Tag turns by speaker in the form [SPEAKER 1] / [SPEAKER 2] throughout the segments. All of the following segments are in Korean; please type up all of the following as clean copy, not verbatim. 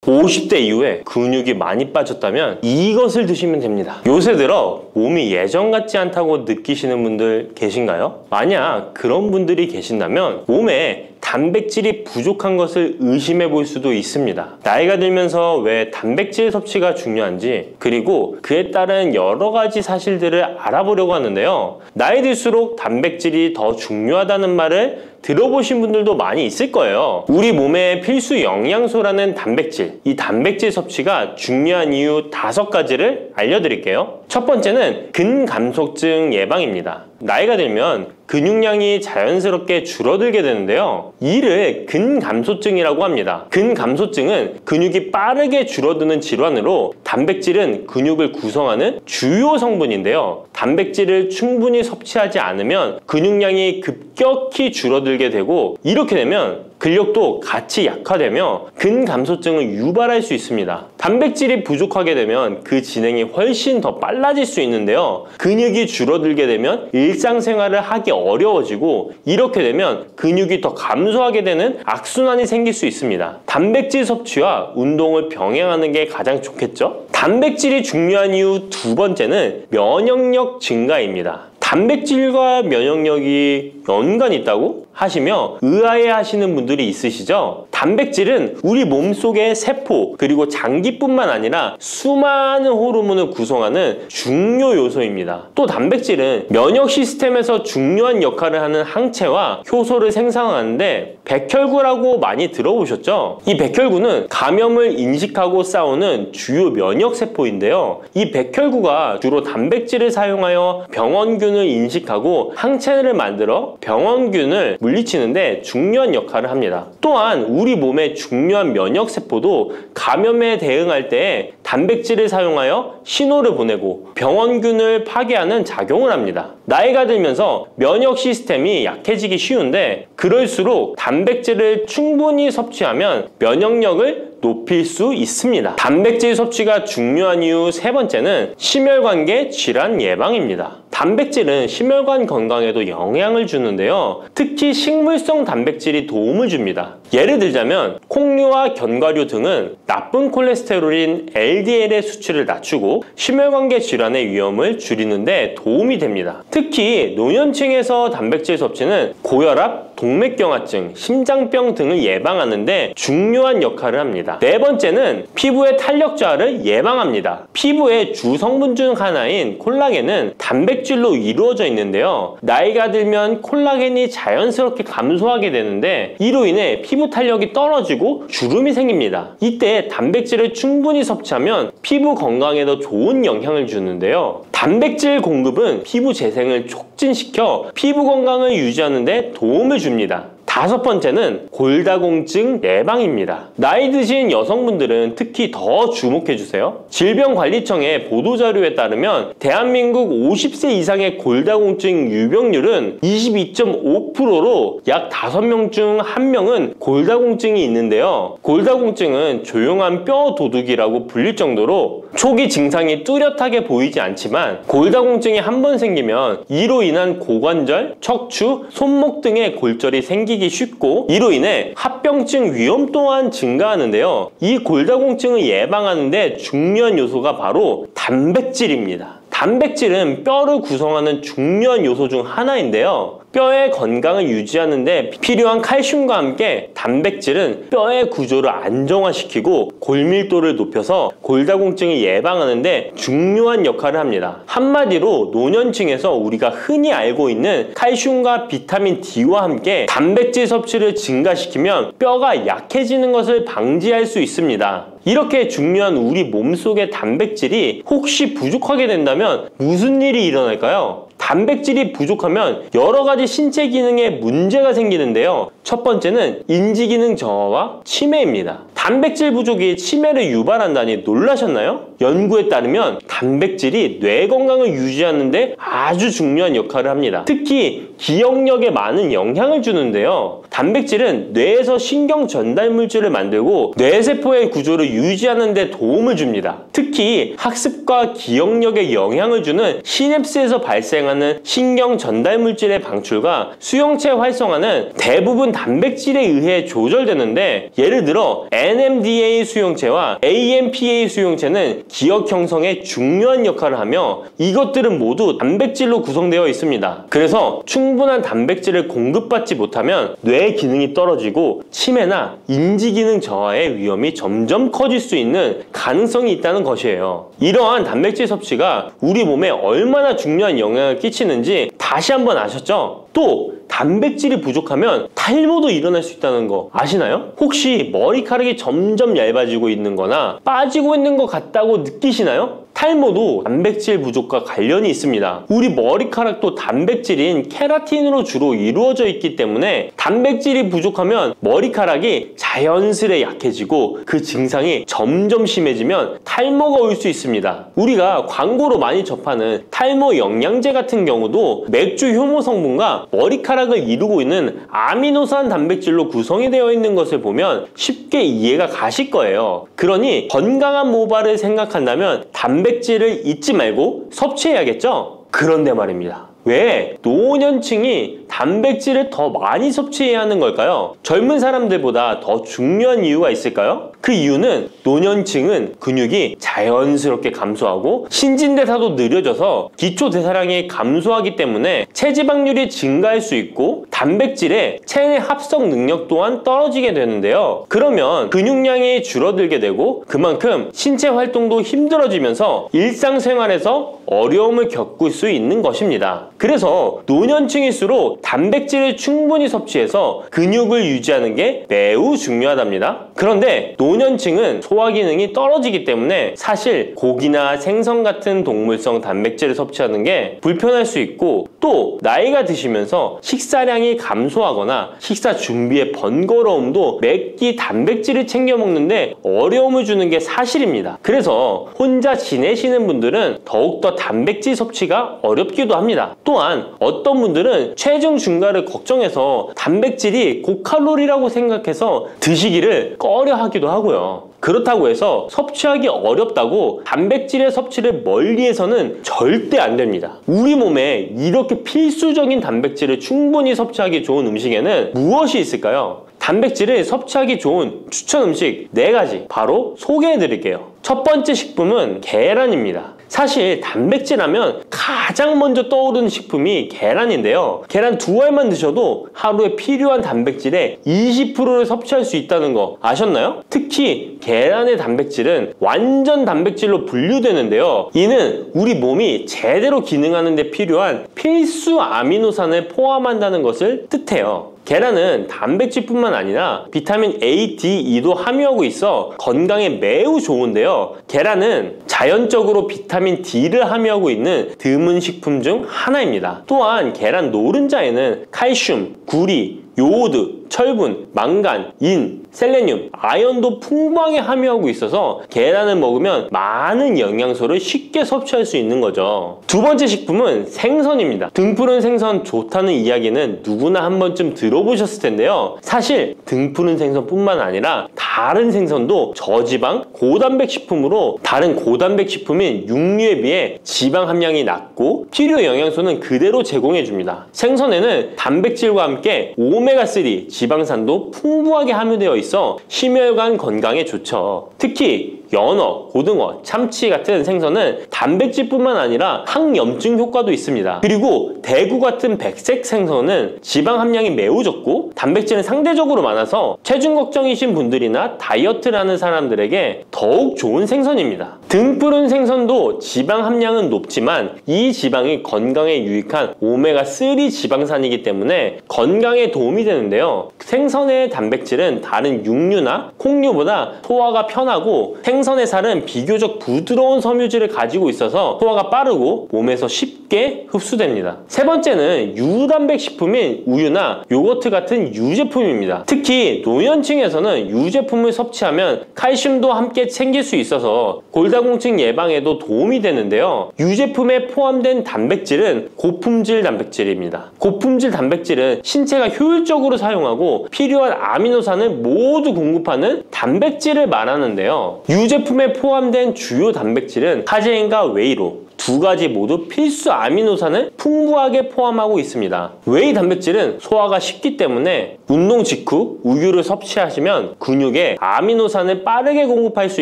[SPEAKER 1] 50대 이후에 근육이 많이 빠졌다면 이것을 드시면 됩니다. 요새 들어 몸이 예전 같지 않다고 느끼시는 분들 계신가요? 만약 그런 분들이 계신다면 몸에 단백질이 부족한 것을 의심해 볼 수도 있습니다. 나이가 들면서 왜 단백질 섭취가 중요한지, 그리고 그에 따른 여러 가지 사실들을 알아보려고 하는데요. 나이 들수록 단백질이 더 중요하다는 말을 들어보신 분들도 많이 있을 거예요. 우리 몸의 필수 영양소라는 단백질, 이 단백질 섭취가 중요한 이유 5가지를 알려드릴게요. 첫 번째는 근감소증 예방입니다. 나이가 들면 근육량이 자연스럽게 줄어들게 되는데요. 이를 근감소증이라고 합니다. 근감소증은 근육이 빠르게 줄어드는 질환으로 단백질은 근육을 구성하는 주요 성분인데요. 단백질을 충분히 섭취하지 않으면 근육량이 급격히 줄어들게 되고, 이렇게 되면 근력도 같이 약화되며 근감소증을 유발할 수 있습니다. 단백질이 부족하게 되면 그 진행이 훨씬 더 빨라질 수 있는데요. 근육이 줄어들게 되면 일상생활을 하기 어려워지고, 이렇게 되면 근육이 더 감소하게 되는 악순환이 생길 수 있습니다. 단백질 섭취와 운동을 병행하는 게 가장 좋겠죠? 단백질이 중요한 이유 2번째는 면역력 증가입니다. 단백질과 면역력이 연관이 있다고 하시며 의아해 하시는 분들이 있으시죠? 단백질은 우리 몸속의 세포 그리고 장기뿐만 아니라 수많은 호르몬을 구성하는 중요 요소입니다. 또 단백질은 면역 시스템에서 중요한 역할을 하는 항체와 효소를 생산하는데 백혈구라고 많이 들어보셨죠? 이 백혈구는 감염을 인식하고 싸우는 주요 면역 세포인데요. 이 백혈구가 주로 단백질을 사용하여 병원균을 인식하고 항체를 만들어 병원균을 물리치는데 중요한 역할을 합니다. 또한 우리 몸의 중요한 면역세포도 감염에 대응할 때 단백질을 사용하여 신호를 보내고 병원균을 파괴하는 작용을 합니다. 나이가 들면서 면역 시스템이 약해지기 쉬운데, 그럴수록 단백질을 충분히 섭취하면 면역력을 높일 수 있습니다. 단백질 섭취가 중요한 이유 3번째는 심혈관계 질환 예방입니다. 단백질은 심혈관 건강에도 영향을 주는데요. 특히 식물성 단백질이 도움을 줍니다. 예를 들자면 콩류와 견과류 등은 나쁜 콜레스테롤인 LDL의 수치를 낮추고 심혈관계 질환의 위험을 줄이는데 도움이 됩니다. 특히 노년층에서 단백질 섭취는 고혈압, 동맥경화증, 심장병 등을 예방하는 데 중요한 역할을 합니다. 4번째는 피부의 탄력 저하를 예방합니다. 피부의 주 성분 중 하나인 콜라겐은 단백질로 이루어져 있는데요. 나이가 들면 콜라겐이 자연스럽게 감소하게 되는데, 이로 인해 피부 탄력이 떨어지고 주름이 생깁니다. 이때 단백질을 충분히 섭취하면 피부 건강에도 좋은 영향을 주는데요. 단백질 공급은 피부 재생을 촉진시켜 피부 건강을 유지하는 데 도움을 줍니다. 5번째는 골다공증 예방입니다. 나이 드신 여성분들은 특히 더 주목해주세요. 질병관리청의 보도자료에 따르면 대한민국 50세 이상의 골다공증 유병률은 22.5%로 약 5명 중 1명은 골다공증이 있는데요. 골다공증은 조용한 뼈 도둑이라고 불릴 정도로 초기 증상이 뚜렷하게 보이지 않지만, 골다공증이 한 번 생기면 이로 인한 고관절, 척추, 손목 등의 골절이 생기기 쉽고, 이로 인해 합병증 위험 또한 증가하는데요. 이 골다공증을 예방하는 데 중요한 요소가 바로 단백질입니다. 단백질은 뼈를 구성하는 중요한 요소 중 하나인데요. 뼈의 건강을 유지하는 데 필요한 칼슘과 함께 단백질은 뼈의 구조를 안정화시키고 골밀도를 높여서 골다공증을 예방하는 데 중요한 역할을 합니다. 한마디로 노년층에서 우리가 흔히 알고 있는 칼슘과 비타민 D와 함께 단백질 섭취를 증가시키면 뼈가 약해지는 것을 방지할 수 있습니다. 이렇게 중요한 우리 몸속의 단백질이 혹시 부족하게 된다면 무슨 일이 일어날까요? 단백질이 부족하면 여러 가지 신체 기능에 문제가 생기는데요. 첫 번째는 인지 기능 저하와 치매입니다. 단백질 부족이 치매를 유발한다니 놀라셨나요? 연구에 따르면 단백질이 뇌 건강을 유지하는 데 아주 중요한 역할을 합니다. 특히 기억력에 많은 영향을 주는데요. 단백질은 뇌에서 신경 전달 물질을 만들고 뇌세포의 구조를 유지하는 데 도움을 줍니다. 특히 학습과 기억력에 영향을 주는 시냅스에서 발생하는 신경 전달 물질의 방출과 수용체 활성화는 대부분 단백질에 의해 조절되는데, 예를 들어 NMDA 수용체와 AMPA 수용체는 기억 형성에 중요한 역할을 하며 이것들은 모두 단백질로 구성되어 있습니다. 그래서 충분한 단백질을 공급받지 못하면 뇌 기능이 떨어지고 치매나 인지 기능 저하의 위험이 점점 커질 수 있는 가능성이 있다는 것이에요. 이러한 단백질 섭취가 우리 몸에 얼마나 중요한 영향을 끼치는지 다시 한번 아셨죠? 또 단백질이 부족하면 탈모도 일어날 수 있다는 거 아시나요? 혹시 머리카락이 점점 얇아지고 있는 거나 빠지고 있는 것 같다고 느끼시나요? 탈모도 단백질 부족과 관련이 있습니다. 우리 머리카락도 단백질인 케라틴으로 주로 이루어져 있기 때문에 단백질이 부족하면 머리카락이 자연스레 약해지고 그 증상이 점점 심해지면 탈모가 올 수 있습니다. 우리가 광고로 많이 접하는 탈모 영양제 같은 경우도 맥주 효모 성분과 머리카락을 이루고 있는 아미노산 단백질로 구성이 되어 있는 것을 보면 쉽게 이해가 가실 거예요. 그러니 건강한 모발을 생각한다면 단백질을 잊지 말고 섭취해야겠죠? 그런데 말입니다. 왜 노년층이 단백질을 더 많이 섭취해야 하는 걸까요? 젊은 사람들보다 더 중요한 이유가 있을까요? 그 이유는 노년층은 근육이 자연스럽게 감소하고 신진대사도 느려져서 기초대사량이 감소하기 때문에 체지방률이 증가할 수 있고 단백질의 체내 합성 능력 또한 떨어지게 되는데요. 그러면 근육량이 줄어들게 되고 그만큼 신체 활동도 힘들어지면서 일상생활에서 어려움을 겪을 수 있는 것입니다. 그래서 노년층일수록 단백질을 충분히 섭취해서 근육을 유지하는 게 매우 중요하답니다. 그런데 노년층은 소화 기능이 떨어지기 때문에 사실 고기나 생선 같은 동물성 단백질을 섭취하는 게 불편할 수 있고 또 나이가 드시면서 식사량이 감소하거나 식사 준비의 번거로움도 매끼 단백질을 챙겨 먹는데 어려움을 주는 게 사실입니다. 그래서 혼자 지내시는 분들은 더욱더 단백질 섭취가 어렵기도 합니다. 또한 어떤 분들은 체중 증가를 걱정해서 단백질이 고칼로리라고 생각해서 드시기를 꺼려 하기도 하고요. 그렇다고 해서 섭취하기 어렵다고 단백질의 섭취를 멀리해서는 절대 안 됩니다. 우리 몸에 이렇게 필수적인 단백질을 충분히 섭취하기 좋은 음식에는 무엇이 있을까요? 단백질을 섭취하기 좋은 추천 음식 4가지 바로 소개해 드릴게요. 첫 번째 식품은 계란입니다. 사실 단백질 하면 가장 먼저 떠오르는 식품이 계란인데요. 계란 2알만 드셔도 하루에 필요한 단백질의 20%를 섭취할 수 있다는 거 아셨나요? 특히 계란의 단백질은 완전 단백질로 분류되는데요. 이는 우리 몸이 제대로 기능하는 데 필요한 필수 아미노산을 포함한다는 것을 뜻해요. 계란은 단백질뿐만 아니라 비타민 A, D, E도 함유하고 있어 건강에 매우 좋은데요. 계란은 자연적으로 비타민 D를 함유하고 있는 드문 식품 중 하나입니다. 또한 계란 노른자에는 칼슘, 구리, 요오드, 철분, 망간, 인, 셀레늄, 아연도 풍부하게 함유하고 있어서 계란을 먹으면 많은 영양소를 쉽게 섭취할 수 있는 거죠. 두 번째 식품은 생선입니다. 등푸른 생선 좋다는 이야기는 누구나 한 번쯤 들어보셨을 텐데요. 사실 등푸른 생선뿐만 아니라 다른 생선도 저지방, 고단백 식품으로 다른 고단백 식품인 육류에 비해 지방 함량이 낮고 필요 영양소는 그대로 제공해줍니다. 생선에는 단백질과 함께 오메가3 지방산도 풍부하게 함유되어 있어 심혈관 건강에 좋죠. 특히 연어, 고등어, 참치 같은 생선은 단백질뿐만 아니라 항염증 효과도 있습니다. 그리고 대구 같은 백색 생선은 지방 함량이 매우 적고 단백질은 상대적으로 많아서 체중 걱정이신 분들이나 다이어트를 하는 사람들에게 더욱 좋은 생선입니다. 등푸른 생선도 지방 함량은 높지만 이 지방이 건강에 유익한 오메가3 지방산이기 때문에 건강에 도움이 되는데요. 생선의 단백질은 다른 육류나 콩류보다 소화가 편하고 생선의 살은 비교적 부드러운 섬유질을 가지고 있어서 소화가 빠르고 몸에서 쉽게 흡수됩니다. 세 번째는 유단백 식품인 우유나 요거트 같은 유제품입니다. 특히 노년층에서는 유제품을 섭취하면 칼슘도 함께 챙길 수 있어서 골다공증 예방에도 도움이 되는데요. 유제품에 포함된 단백질은 고품질 단백질입니다. 고품질 단백질은 신체가 효율적으로 사용하고 필요한 아미노산을 모두 공급하는 단백질을 말하는데요. 유제품에 포함된 주요 단백질은 카제인과 웨이로, 두 가지 모두 필수 아미노산을 풍부하게 포함하고 있습니다. 웨이 단백질은 소화가 쉽기 때문에 운동 직후 우유를 섭취하시면 근육에 아미노산을 빠르게 공급할 수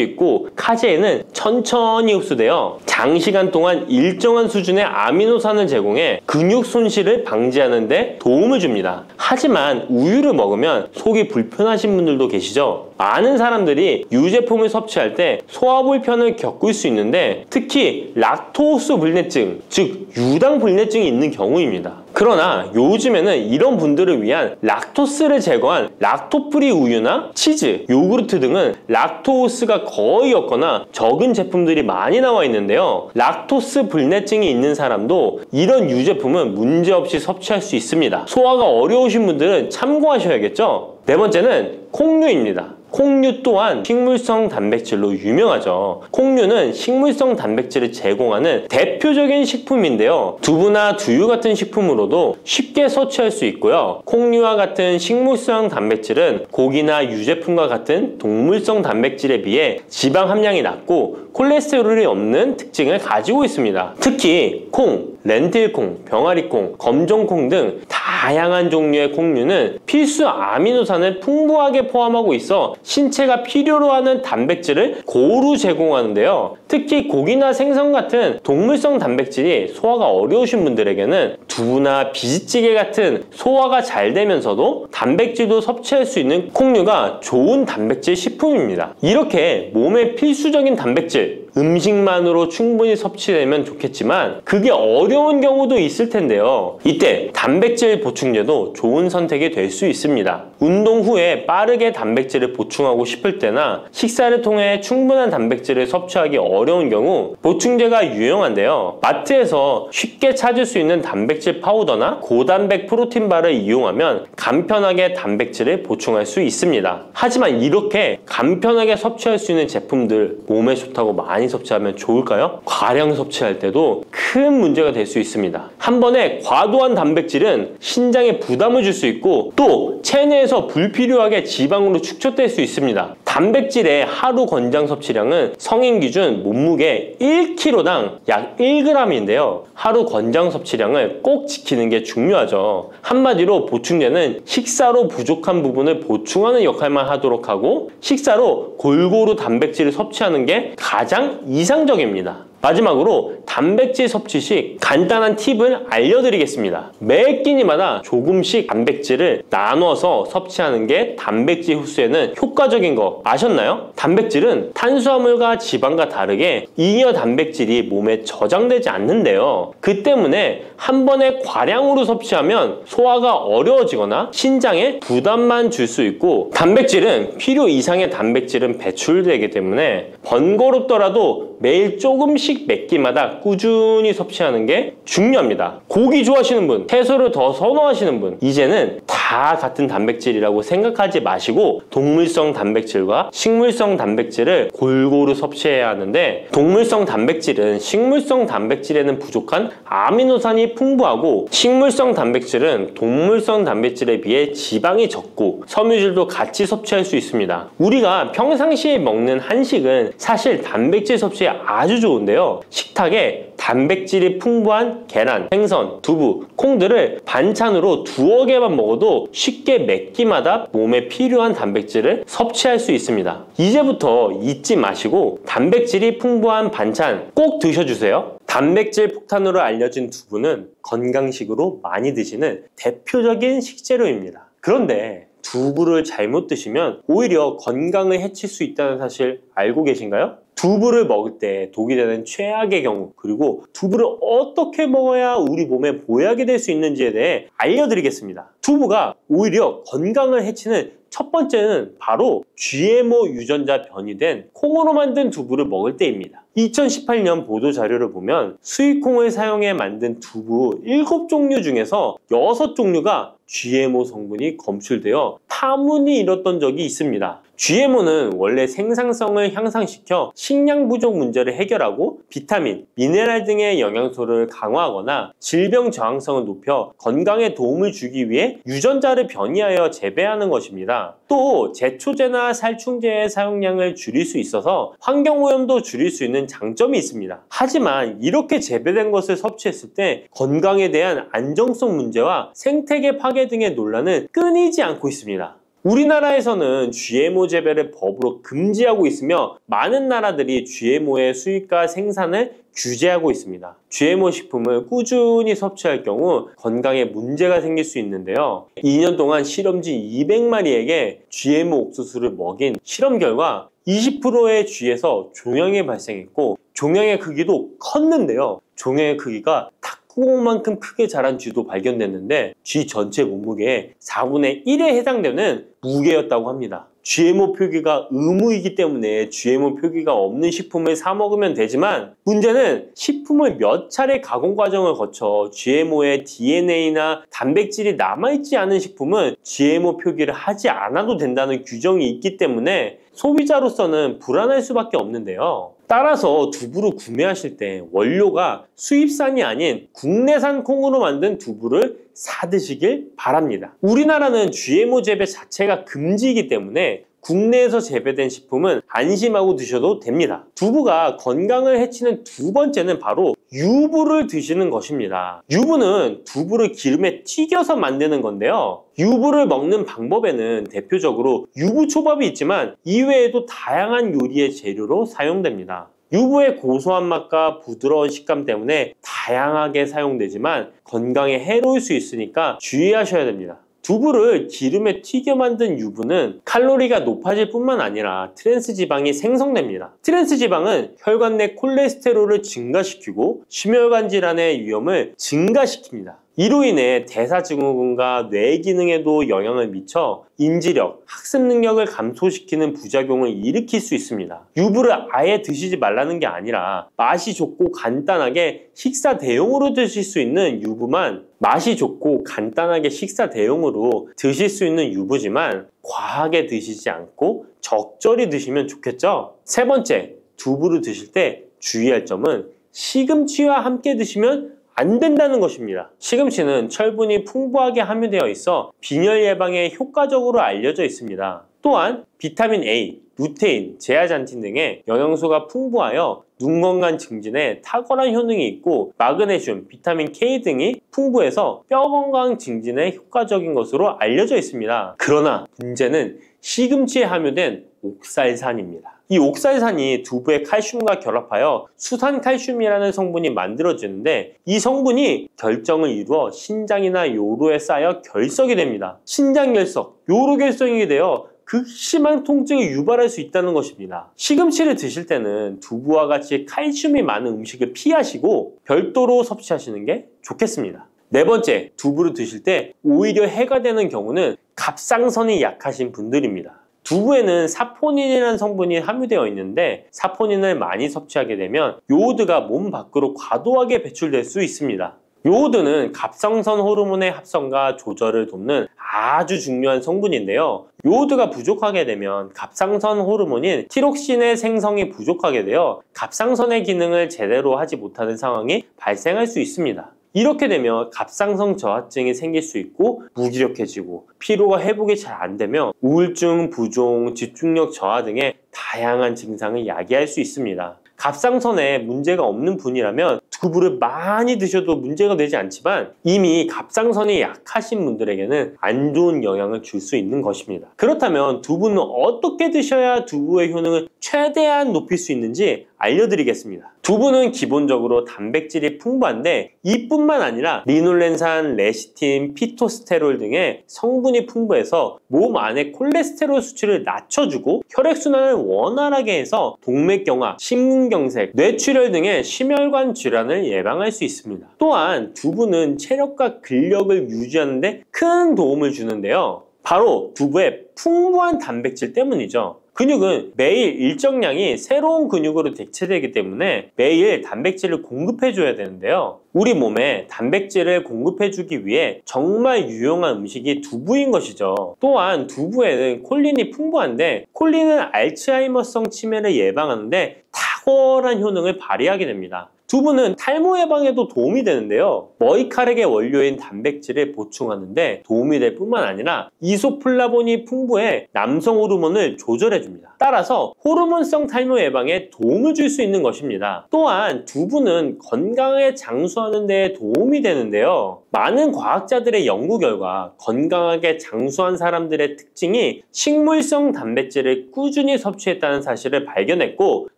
[SPEAKER 1] 있고 카제인은 천천히 흡수되어 장시간 동안 일정한 수준의 아미노산을 제공해 근육 손실을 방지하는 데 도움을 줍니다. 하지만 우유를 먹으면 속이 불편하신 분들도 계시죠? 많은 사람들이 유제품을 섭취할 때 소화 불편을 겪을 수 있는데 특히 락토스 불내증, 즉 유당 불내증이 있는 경우입니다. 그러나 요즘에는 이런 분들을 위한 락토스를 제거한 락토프리 우유나 치즈, 요구르트 등은 락토스가 거의 없거나 적은 제품들이 많이 나와 있는데요. 락토스 불내증이 있는 사람도 이런 유제품은 문제없이 섭취할 수 있습니다. 소화가 어려우신 분들은 참고하셔야겠죠? 네 번째는 콩류입니다. 콩류 또한 식물성 단백질로 유명하죠. 콩류는 식물성 단백질을 제공하는 대표적인 식품인데요. 두부나 두유 같은 식품으로도 쉽게 섭취할 수 있고요. 콩류와 같은 식물성 단백질은 고기나 유제품과 같은 동물성 단백질에 비해 지방 함량이 낮고 콜레스테롤이 없는 특징을 가지고 있습니다. 특히 콩, 렌틸콩, 병아리콩, 검정콩 등 다양한 종류의 콩류는 필수 아미노산을 풍부하게 포함하고 있어 신체가 필요로 하는 단백질을 고루 제공하는데요. 특히 고기나 생선 같은 동물성 단백질이 소화가 어려우신 분들에게는 두부나 비지찌개 같은 소화가 잘 되면서도 단백질도 섭취할 수 있는 콩류가 좋은 단백질 식품입니다. 이렇게 몸에 필수적인 단백질, 음식만으로 충분히 섭취되면 좋겠지만 그게 어려운 경우도 있을 텐데요. 이때 단백질 보충제도 좋은 선택이 될 수 있습니다. 운동 후에 빠르게 단백질을 보충하고 싶을 때나 식사를 통해 충분한 단백질을 섭취하기 어려운 경우 보충제가 유용한데요. 마트에서 쉽게 찾을 수 있는 단백질 파우더나 고단백 프로틴바를 이용하면 간편하게 단백질을 보충할 수 있습니다. 하지만 이렇게 간편하게 섭취할 수 있는 제품들 몸에 좋다고 많이 섭취하면 좋을까요? 과량 섭취할 때도 큰 문제가 될 수 있습니다. 한 번에 과도한 단백질은 신장에 부담을 줄 수 있고 또 체내에서 불필요하게 지방으로 축적될 수 있습니다. 단백질의 하루 권장 섭취량은 성인 기준 몸무게 1kg당 약 1g인데요. 하루 권장 섭취량을 꼭 지키는 게 중요하죠. 한마디로 보충제는 식사로 부족한 부분을 보충하는 역할만 하도록 하고 식사로 골고루 단백질을 섭취하는 게 가장 이상적입니다. 마지막으로 단백질 섭취 시 간단한 팁을 알려드리겠습니다. 매 끼니마다 조금씩 단백질을 나눠서 섭취하는 게 단백질 흡수에는 효과적인 거 아셨나요? 단백질은 탄수화물과 지방과 다르게 잉여 단백질이 몸에 저장되지 않는데요. 그 때문에 한 번에 과량으로 섭취하면 소화가 어려워지거나 신장에 부담만 줄 수 있고 단백질은 필요 이상의 단백질은 배출되기 때문에 번거롭더라도 매일 조금씩 몇 끼마다 꾸준히 섭취하는 게 중요합니다. 고기 좋아하시는 분, 채소를 더 선호하시는 분, 이제는 다 같은 단백질이라고 생각하지 마시고 동물성 단백질과 식물성 단백질을 골고루 섭취해야 하는데 동물성 단백질은 식물성 단백질에는 부족한 아미노산이 풍부하고 식물성 단백질은 동물성 단백질에 비해 지방이 적고 섬유질도 같이 섭취할 수 있습니다. 우리가 평상시에 먹는 한식은 사실 단백질 섭취에 아주 좋은데요. 식탁에 단백질이 풍부한 계란, 생선, 두부, 콩들을 반찬으로 두어 개만 먹어도 쉽게 몇 끼마다 몸에 필요한 단백질을 섭취할 수 있습니다. 이제부터 잊지 마시고 단백질이 풍부한 반찬 꼭 드셔주세요. 단백질 폭탄으로 알려진 두부는 건강식으로 많이 드시는 대표적인 식재료입니다. 그런데 두부를 잘못 드시면 오히려 건강을 해칠 수 있다는 사실 알고 계신가요? 두부를 먹을 때 독이 되는 최악의 경우 그리고 두부를 어떻게 먹어야 우리 몸에 보약이 될 수 있는지에 대해 알려드리겠습니다. 두부가 오히려 건강을 해치는 첫 번째는 바로 GMO 유전자 변이된 콩으로 만든 두부를 먹을 때입니다. 2018년 보도자료를 보면 수입콩을 사용해 만든 두부 7종류 중에서 6종류가 GMO 성분이 검출되어 파문이 일었던 적이 있습니다. GMO는 원래 생산성을 향상시켜 식량 부족 문제를 해결하고 비타민, 미네랄 등의 영양소를 강화하거나 질병 저항성을 높여 건강에 도움을 주기 위해 유전자를 변이하여 재배하는 것입니다. 또 제초제나 살충제의 사용량을 줄일 수 있어서 환경오염도 줄일 수 있는 장점이 있습니다. 하지만 이렇게 재배된 것을 섭취했을 때 건강에 대한 안정성 문제와 생태계 파괴 등의 논란은 끊이지 않고 있습니다. 우리나라에서는 GMO 재배를 법으로 금지하고 있으며 많은 나라들이 GMO의 수입과 생산을 규제하고 있습니다. GMO 식품을 꾸준히 섭취할 경우 건강에 문제가 생길 수 있는데요. 2년 동안 실험지 200마리에게 GMO 옥수수를 먹인 실험 결과 20%의 쥐에서 종양이 발생했고 종양의 크기도 컸는데요. 종양의 크기가 탁구공만큼 크게 자란 쥐도 발견됐는데 쥐 전체 몸무게의 4분의 1에 해당되는 무게였다고 합니다. GMO 표기가 의무이기 때문에 GMO 표기가 없는 식품을 사 먹으면 되지만 문제는 식품을 몇 차례 가공 과정을 거쳐 GMO의 DNA나 단백질이 남아있지 않은 식품은 GMO 표기를 하지 않아도 된다는 규정이 있기 때문에 소비자로서는 불안할 수밖에 없는데요. 따라서 두부를 구매하실 때 원료가 수입산이 아닌 국내산 콩으로 만든 두부를 사드시길 바랍니다. 우리나라는 GMO 재배 자체가 금지이기 때문에 국내에서 재배된 식품은 안심하고 드셔도 됩니다. 두부가 건강을 해치는 두 번째는 바로 유부를 드시는 것입니다. 유부는 두부를 기름에 튀겨서 만드는 건데요. 유부를 먹는 방법에는 대표적으로 유부초밥이 있지만 이외에도 다양한 요리의 재료로 사용됩니다. 유부의 고소한 맛과 부드러운 식감 때문에 다양하게 사용되지만 건강에 해로울 수 있으니까 주의하셔야 됩니다. 두부를 기름에 튀겨 만든 유부는 칼로리가 높아질 뿐만 아니라 트랜스지방이 생성됩니다. 트랜스지방은 혈관 내 콜레스테롤을 증가시키고 심혈관 질환의 위험을 증가시킵니다. 이로 인해 대사증후군과 뇌 기능에도 영향을 미쳐 인지력, 학습 능력을 감소시키는 부작용을 일으킬 수 있습니다. 유부를 아예 드시지 말라는 게 아니라 맛이 좋고 간단하게 식사 대용으로 드실 수 있는 유부만 맛이 좋고 간단하게 식사 대용으로 드실 수 있는 유부지만 과하게 드시지 않고 적절히 드시면 좋겠죠? 세 번째, 두부를 드실 때 주의할 점은 시금치와 함께 드시면 안 된다는 것입니다. 시금치는 철분이 풍부하게 함유되어 있어 빈혈 예방에 효과적으로 알려져 있습니다. 또한 비타민 A, 루테인, 제아잔틴 등의 영양소가 풍부하여 눈 건강 증진에 탁월한 효능이 있고 마그네슘, 비타민 K 등이 풍부해서 뼈 건강 증진에 효과적인 것으로 알려져 있습니다. 그러나 문제는 시금치에 함유된 옥살산입니다. 이 옥살산이 두부의 칼슘과 결합하여 수산칼슘이라는 성분이 만들어지는데 이 성분이 결정을 이루어 신장이나 요로에 쌓여 결석이 됩니다. 신장결석, 요로결석이 되어 극심한 통증을 유발할 수 있다는 것입니다. 시금치를 드실 때는 두부와 같이 칼슘이 많은 음식을 피하시고 별도로 섭취하시는 게 좋겠습니다. 네 번째, 두부를 드실 때 오히려 해가 되는 경우는 갑상선이 약하신 분들입니다. 두부에는 사포닌이라는 성분이 함유되어 있는데 사포닌을 많이 섭취하게 되면 요오드가 몸 밖으로 과도하게 배출될 수 있습니다. 요오드는 갑상선 호르몬의 합성과 조절을 돕는 아주 중요한 성분인데요. 요오드가 부족하게 되면 갑상선 호르몬인 티록신의 생성이 부족하게 되어 갑상선의 기능을 제대로 하지 못하는 상황이 발생할 수 있습니다. 이렇게 되면 갑상선 저하증이 생길 수 있고 무기력해지고 피로가 회복이 잘 안 되며 우울증, 부종, 집중력 저하 등의 다양한 증상을 야기할 수 있습니다. 갑상선에 문제가 없는 분이라면 두부를 많이 드셔도 문제가 되지 않지만 이미 갑상선이 약하신 분들에게는 안 좋은 영향을 줄 수 있는 것입니다. 그렇다면 두부는 어떻게 드셔야 두부의 효능을 최대한 높일 수 있는지 알려드리겠습니다. 두부는 기본적으로 단백질이 풍부한데 이뿐만 아니라 리놀렌산, 레시틴, 피토스테롤 등의 성분이 풍부해서 몸 안의 콜레스테롤 수치를 낮춰주고 혈액순환을 원활하게 해서 동맥경화, 심근경색, 뇌출혈 등의 심혈관 질환을 예방할 수 있습니다. 또한 두부는 체력과 근력을 유지하는 데 큰 도움을 주는데요. 바로 두부의 풍부한 단백질 때문이죠. 근육은 매일 일정량이 새로운 근육으로 대체되기 때문에 매일 단백질을 공급해줘야 되는데요. 우리 몸에 단백질을 공급해주기 위해 정말 유용한 음식이 두부인 것이죠. 또한 두부에는 콜린이 풍부한데 콜린은 알츠하이머성 치매를 예방하는데 탁월한 효능을 발휘하게 됩니다. 두부는 탈모 예방에도 도움이 되는데요. 머리카락의 원료인 단백질을 보충하는데 도움이 될 뿐만 아니라 이소플라본이 풍부해 남성 호르몬을 조절해줍니다. 따라서 호르몬성 탈모 예방에 도움을 줄 수 있는 것입니다. 또한 두부는 건강하게 장수하는 데 도움이 되는데요. 많은 과학자들의 연구 결과 건강하게 장수한 사람들의 특징이 식물성 단백질을 꾸준히 섭취했다는 사실을 발견했고,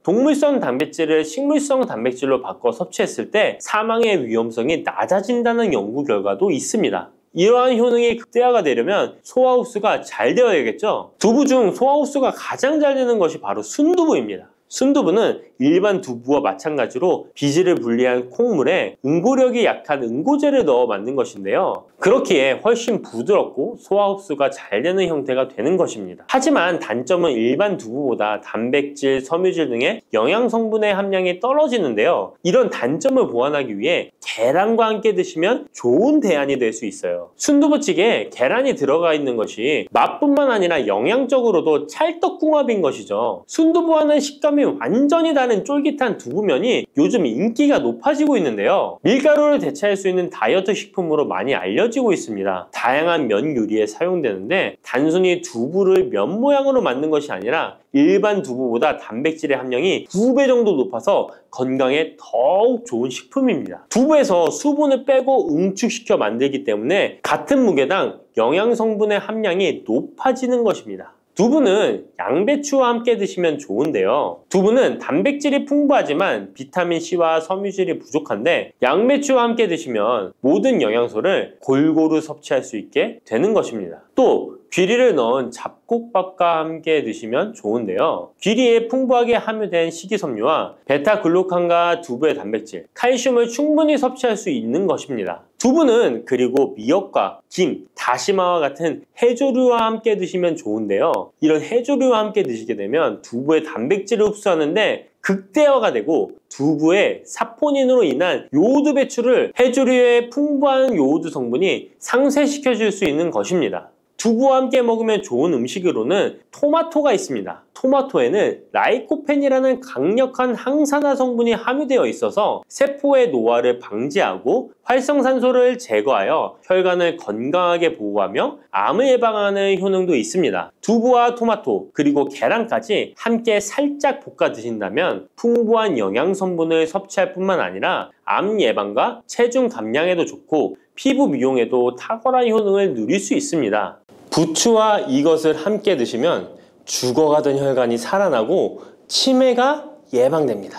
[SPEAKER 1] 동물성 단백질을 식물성 단백질로 바꿔 섭취했을 때 사망의 위험성이 낮아진다는 연구 결과도 있습니다. 이러한 효능이 극대화가 되려면 소화 흡수가 잘 되어야겠죠. 두부 중 소화 흡수가 가장 잘 되는 것이 바로 순두부입니다. 순두부는 일반 두부와 마찬가지로 비질을 분리한 콩물에 응고력이 약한 응고제를 넣어 만든 것인데요. 그렇기에 훨씬 부드럽고 소화 흡수가 잘 되는 형태가 되는 것입니다. 하지만 단점은 일반 두부보다 단백질, 섬유질 등의 영양 성분의 함량이 떨어지는데요. 이런 단점을 보완하기 위해 계란과 함께 드시면 좋은 대안이 될 수 있어요. 순두부찌개에 계란이 들어가 있는 것이 맛뿐만 아니라 영양적으로도 찰떡궁합인 것이죠. 순두부와는 식감이 완전히 다른 쫄깃한 두부면이 요즘 인기가 높아지고 있는데요. 밀가루를 대체할 수 있는 다이어트 식품으로 많이 알려지고 있습니다. 다양한 면 요리에 사용되는데 단순히 두부를 면 모양으로 만든 것이 아니라 일반 두부보다 단백질의 함량이 2배 정도 높아서 건강에 더욱 좋은 식품입니다. 두부에서 수분을 빼고 응축시켜 만들기 때문에 같은 무게당 영양 성분의 함량이 높아지는 것입니다. 두부는 양배추와 함께 드시면 좋은데요. 두부는 단백질이 풍부하지만 비타민C와 섬유질이 부족한데 양배추와 함께 드시면 모든 영양소를 골고루 섭취할 수 있게 되는 것입니다. 또 귀리를 넣은 잡곡밥과 함께 드시면 좋은데요. 귀리에 풍부하게 함유된 식이섬유와 베타글루칸과 두부의 단백질, 칼슘을 충분히 섭취할 수 있는 것입니다. 두부는 그리고 미역과 김, 다시마와 같은 해조류와 함께 드시면 좋은데요. 이런 해조류와 함께 드시게 되면 두부의 단백질을 흡수하는데 극대화가 되고 두부의 사포닌으로 인한 요오드 배출을 해조류의 풍부한 요오드 성분이 상쇄시켜 줄 수 있는 것입니다. 두부와 함께 먹으면 좋은 음식으로는 토마토가 있습니다. 토마토에는 라이코펜이라는 강력한 항산화 성분이 함유되어 있어서 세포의 노화를 방지하고 활성산소를 제거하여 혈관을 건강하게 보호하며 암을 예방하는 효능도 있습니다. 두부와 토마토 그리고 계란까지 함께 살짝 볶아 드신다면 풍부한 영양 성분을 섭취할 뿐만 아니라 암 예방과 체중 감량에도 좋고 피부 미용에도 탁월한 효능을 누릴 수 있습니다. 부추와 이것을 함께 드시면 죽어가던 혈관이 살아나고 치매가 예방됩니다.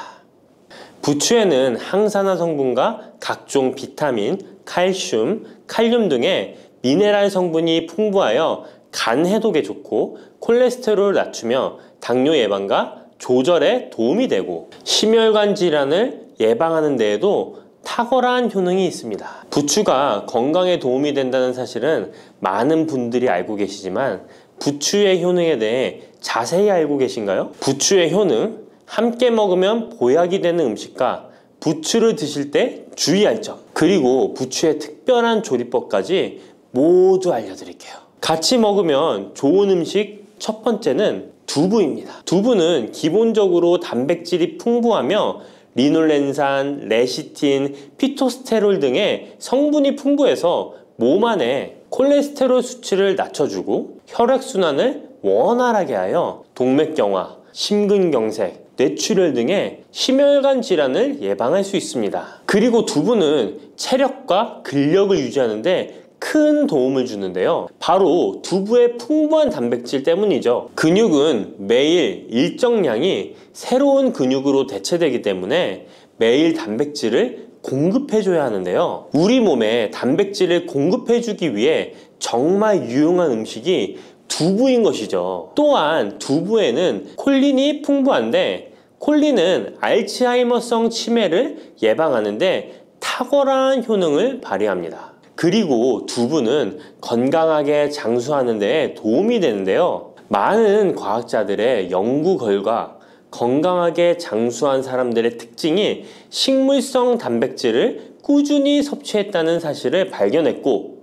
[SPEAKER 1] 부추에는 항산화 성분과 각종 비타민, 칼슘, 칼륨 등의 미네랄 성분이 풍부하여 간 해독에 좋고 콜레스테롤을 낮추며 당뇨 예방과 조절에 도움이 되고 심혈관 질환을 예방하는 데에도 탁월한 효능이 있습니다. 부추가 건강에 도움이 된다는 사실은 많은 분들이 알고 계시지만 부추의 효능에 대해 자세히 알고 계신가요? 부추의 효능, 함께 먹으면 보약이 되는 음식과 부추를 드실 때 주의할 점, 그리고 부추의 특별한 조리법까지 모두 알려드릴게요. 같이 먹으면 좋은 음식 첫 번째는 두부입니다. 두부는 기본적으로 단백질이 풍부하며 리놀렌산, 레시틴, 피토스테롤 등의 성분이 풍부해서 몸 안에 콜레스테롤 수치를 낮춰주고 혈액순환을 원활하게 하여 동맥경화, 심근경색, 뇌출혈 등의 심혈관 질환을 예방할 수 있습니다. 그리고 두부는 체력과 근력을 유지하는 데 큰 도움을 주는데요. 바로 두부의 풍부한 단백질 때문이죠. 근육은 매일 일정량이 새로운 근육으로 대체되기 때문에 매일 단백질을 공급해줘야 하는데요. 우리 몸에 단백질을 공급해주기 위해 정말 유용한 음식이 두부인 것이죠. 또한 두부에는 콜린이 풍부한데 콜린은 알츠하이머성 치매를 예방하는데 탁월한 효능을 발휘합니다. 그리고 두부는 건강하게 장수하는 데 도움이 되는데요. 많은 과학자들의 연구 결과 건강하게 장수한 사람들의 특징이 식물성 단백질을 꾸준히 섭취했다는 사실을 발견했고,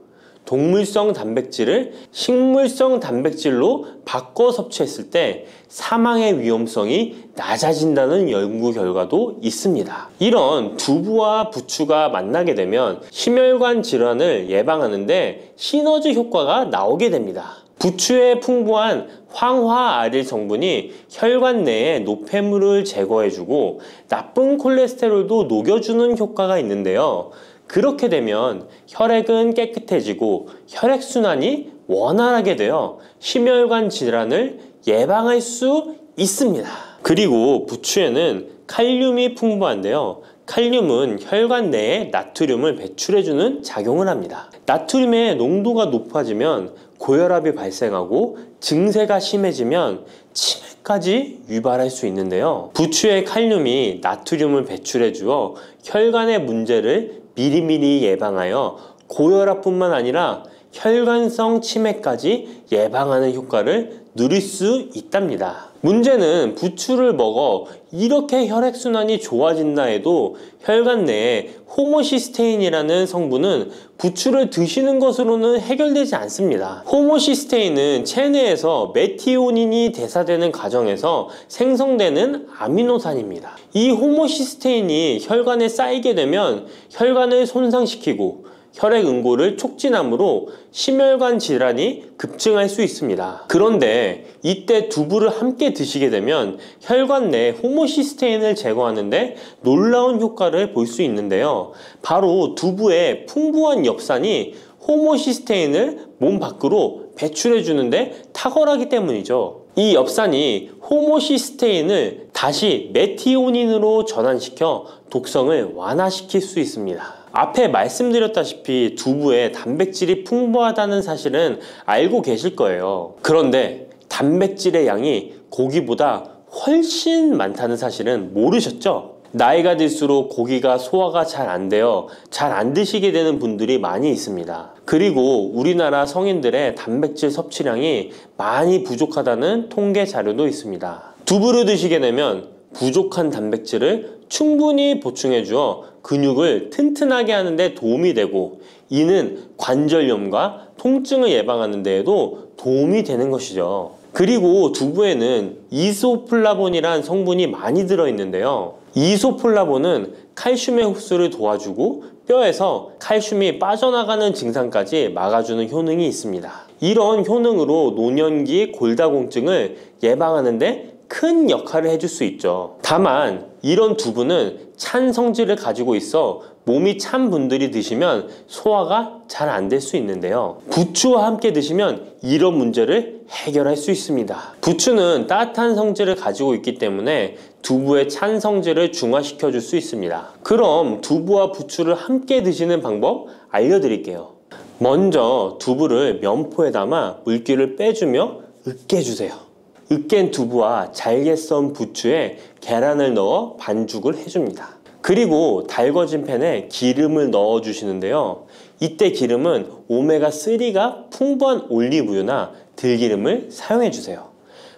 [SPEAKER 1] 동물성 단백질을 식물성 단백질로 바꿔 섭취했을 때 사망의 위험성이 낮아진다는 연구 결과도 있습니다. 이런 두부와 부추가 만나게 되면 심혈관 질환을 예방하는데 시너지 효과가 나오게 됩니다. 부추의 풍부한 황화아릴 성분이 혈관 내의 노폐물을 제거해주고 나쁜 콜레스테롤도 녹여주는 효과가 있는데요. 그렇게 되면 혈액은 깨끗해지고 혈액순환이 원활하게 되어 심혈관 질환을 예방할 수 있습니다. 그리고 부추에는 칼륨이 풍부한데요. 칼륨은 혈관 내에 나트륨을 배출해주는 작용을 합니다. 나트륨의 농도가 높아지면 고혈압이 발생하고 증세가 심해지면 치매까지 유발할 수 있는데요. 부추의 칼륨이 나트륨을 배출해 주어 혈관의 문제를 미리미리 예방하여 고혈압뿐만 아니라 혈관성 치매까지 예방하는 효과를 누릴 수 있답니다. 문제는 부추를 먹어 이렇게 혈액순환이 좋아진다 해도 혈관 내에 호모시스테인이라는 성분은 부추를 드시는 것으로는 해결되지 않습니다. 호모시스테인은 체내에서 메티오닌이 대사되는 과정에서 생성되는 아미노산입니다. 이 호모시스테인이 혈관에 쌓이게 되면 혈관을 손상시키고 혈액 응고를 촉진하므로 심혈관 질환이 급증할 수 있습니다. 그런데 이때 두부를 함께 드시게 되면 혈관 내 호모시스테인을 제거하는데 놀라운 효과를 볼 수 있는데요. 바로 두부의 풍부한 엽산이 호모시스테인을 몸 밖으로 배출해 주는데 탁월하기 때문이죠. 이 엽산이 호모시스테인을 다시 메티오닌으로 전환시켜 독성을 완화시킬 수 있습니다. 앞에 말씀드렸다시피 두부에 단백질이 풍부하다는 사실은 알고 계실 거예요. 그런데 단백질의 양이 고기보다 훨씬 많다는 사실은 모르셨죠? 나이가 들수록 고기가 소화가 잘 안 되어 잘 안 드시게 되는 분들이 많이 있습니다. 그리고 우리나라 성인들의 단백질 섭취량이 많이 부족하다는 통계 자료도 있습니다. 두부를 드시게 되면 부족한 단백질을 충분히 보충해 주어 근육을 튼튼하게 하는 데 도움이 되고, 이는 관절염과 통증을 예방하는 데에도 도움이 되는 것이죠. 그리고 두부에는 이소플라본이란 성분이 많이 들어있는데요. 이소플라본은 칼슘의 흡수를 도와주고 뼈에서 칼슘이 빠져나가는 증상까지 막아주는 효능이 있습니다. 이런 효능으로 노년기 골다공증을 예방하는 데 큰 역할을 해줄 수 있죠. 다만 이런 두부는 찬 성질을 가지고 있어 몸이 찬 분들이 드시면 소화가 잘 안 될 수 있는데요. 부추와 함께 드시면 이런 문제를 해결할 수 있습니다. 부추는 따뜻한 성질을 가지고 있기 때문에 두부의 찬 성질을 중화시켜 줄 수 있습니다. 그럼 두부와 부추를 함께 드시는 방법 알려드릴게요. 먼저 두부를 면포에 담아 물기를 빼주며 으깨주세요. 으깬 두부와 잘게 썬 부추에 계란을 넣어 반죽을 해줍니다. 그리고 달궈진 팬에 기름을 넣어 주시는데요. 이때 기름은 오메가3가 풍부한 올리브유나 들기름을 사용해 주세요.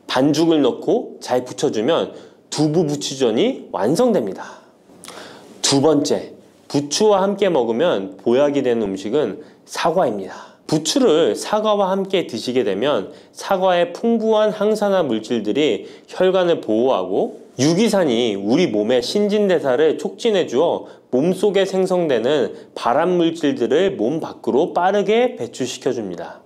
[SPEAKER 1] 반죽을 넣고 잘 부쳐주면 두부 부추전이 완성됩니다. 두 번째, 부추와 함께 먹으면 보약이 되는 음식은 사과입니다. 부추를 사과와 함께 드시게 되면 사과의 풍부한 항산화 물질들이 혈관을 보호하고 유기산이 우리 몸의 신진대사를 촉진해 주어 몸속에 생성되는 발암 물질들을 몸 밖으로 빠르게 배출시켜 줍니다.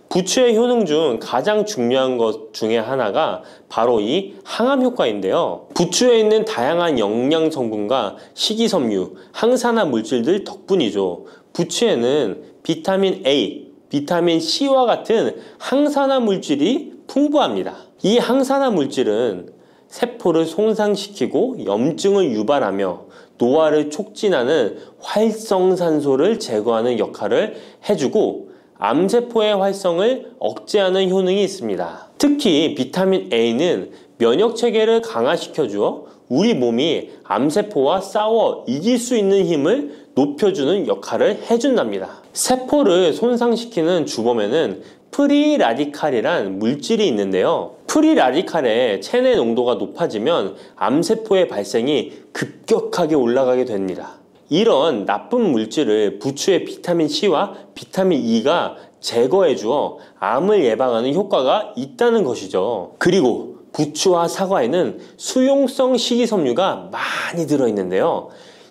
[SPEAKER 1] 부추의 효능 중 가장 중요한 것 중에 하나가 바로 이 항암 효과인데요. 부추에 있는 다양한 영양 성분과 식이섬유, 항산화 물질들 덕분이죠. 부추에는 비타민 A, 비타민 C와 같은 항산화 물질이 풍부합니다. 이 항산화 물질은 세포를 손상시키고 염증을 유발하며 노화를 촉진하는 활성산소를 제거하는 역할을 해주고 암세포의 활성을 억제하는 효능이 있습니다. 특히 비타민 A는 면역체계를 강화시켜주어 우리 몸이 암세포와 싸워 이길 수 있는 힘을 높여주는 역할을 해준답니다. 세포를 손상시키는 주범에는 프리라디칼이란 물질이 있는데요. 프리라디칼의 체내 농도가 높아지면 암세포의 발생이 급격하게 올라가게 됩니다. 이런 나쁜 물질을 부추의 비타민 C와 비타민 E가 제거해 주어 암을 예방하는 효과가 있다는 것이죠. 그리고 부추와 사과에는 수용성 식이섬유가 많이 들어있는데요.